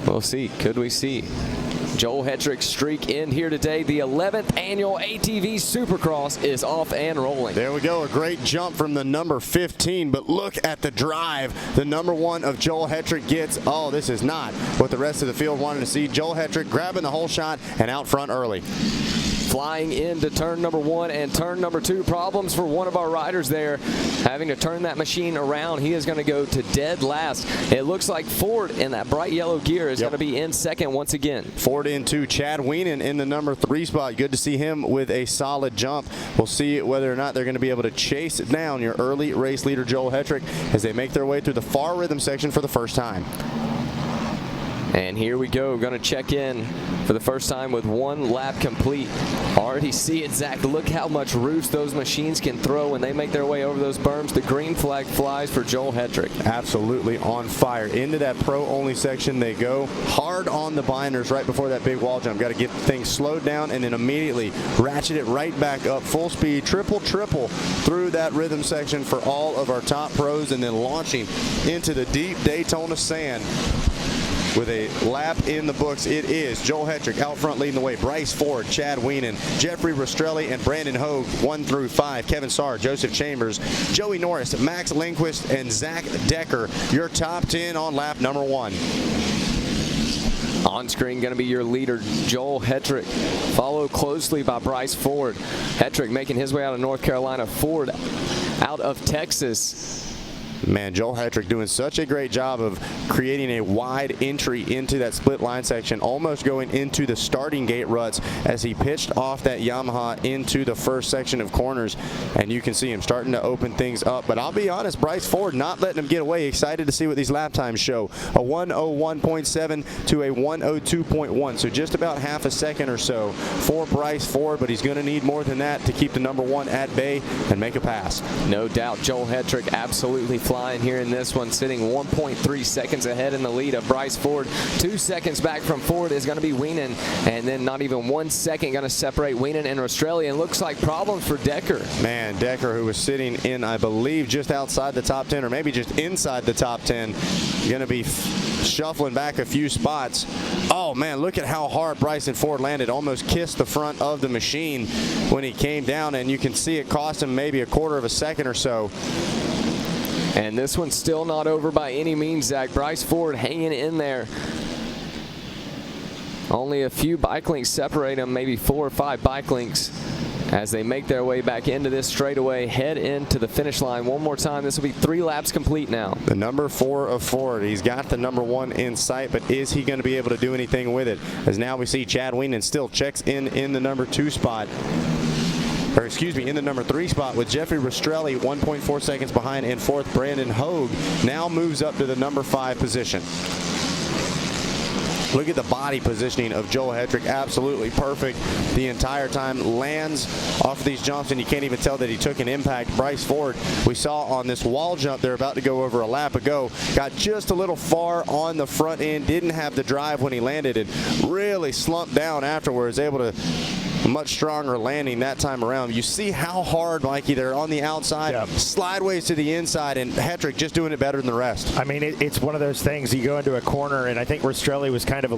We'll see. Could we see Joel Hetrick's streak in here today? The 11th annual ATV Supercross is off and rolling. There we go. A great jump from the number 15, but look at the drive the number 1 of Joel Hetrick gets. Oh, this is not what the rest of the field wanted to see. Joel Hetrick grabbing the whole shot and out front early. Flying into turn number 1 and turn number 2. Problems for one of our riders there, having to turn that machine around. He is going to go to dead last. It looks like Ford in that bright yellow gear is going to be in second once again. Ford in 2. Chad Wienen in the number 3 spot. Good to see him with a solid jump. We'll see whether or not they're going to be able to chase down your early race leader Joel Hetrick as they make their way through the far rhythm section for the first time. And here we go, going to check in for the first time with 1 lap complete. Already see it, Zach. Look how much roost those machines can throw when they make their way over those berms. The green flag flies for Joel Hetrick. Absolutely on fire. Into that pro-only section they go. Hard on the binders right before that big wall jump. Got to get things slowed down and then immediately ratchet it right back up. Full speed, triple through that rhythm section for all of our top pros, and then launching into the deep Daytona sand. With a lap in the books, it is Joel Hetrick out front leading the way. Bryce Ford, Chad Wienen, Jeffrey Rastrelli, and Brandon Hogue 1 through 5. Kevin Sarr, Joseph Chambers, Joey Norris, Max Lindquist, and Zach Decker. Your top 10 on lap number 1. On screen going to be your leader, Joel Hetrick, followed closely by Bryce Ford. Hetrick making his way out of North Carolina. Ford out of Texas. Man, Joel Hetrick doing such a great job of creating a wide entry into that split line section, almost going into the starting gate ruts as he pitched off that Yamaha into the first section of corners. And you can see him starting to open things up. But I'll be honest, Bryce Ford not letting him get away. Excited to see what these lap times show. A 1:01.7 to a 1:02.1. So just about half a second or so for Bryce Ford, but he's going to need more than that to keep the number 1 at bay and make a pass. No doubt, Joel Hetrick absolutely flying here in this one, sitting 1.3 seconds ahead in the lead of Bryce Ford. 2 seconds back from Ford is going to be Wienen, and then not even 1 second going to separate Wienen and Rastrelli, and looks like problems for Decker. Man, Decker, who was sitting in, I believe, just outside the top 10, or maybe just inside the top 10, going to be shuffling back a few spots. Oh man, look at how hard Bryson Ford landed. Almost kissed the front of the machine when he came down, and you can see it cost him maybe a quarter of a second or so. And this one's still not over by any means, Zach. Bryce Ford hanging in there. Only a few bike links separate them, maybe 4 or 5 bike links, as they make their way back into this straightaway, head into the finish line. One more time, this will be 3 laps complete now. The number 4 of Ford, he's got the number 1 in sight, but is he going to be able to do anything with it? As now we see Chad Wienen still checks in the number 2 spot. Or excuse me, in the number 3 spot with Jeffrey Rastrelli 1.4 seconds behind, and 4th Brandon Hogue now moves up to the number 5 position. Look at the body positioning of Joel Hetrick, absolutely perfect the entire time. Lands off of these jumps and you can't even tell that he took an impact. Bryce Ford, we saw on this wall jump they're about to go over a lap ago, got just a little far on the front end, didn't have the drive when he landed, and really slumped down afterwards, able to much stronger landing that time around. You see how hard, Mikey, they're on the outside, slideways to the inside, and Hetrick just doing it better than the rest. I mean, it's one of those things, you go into a corner, and I think Rastrelli was kind of a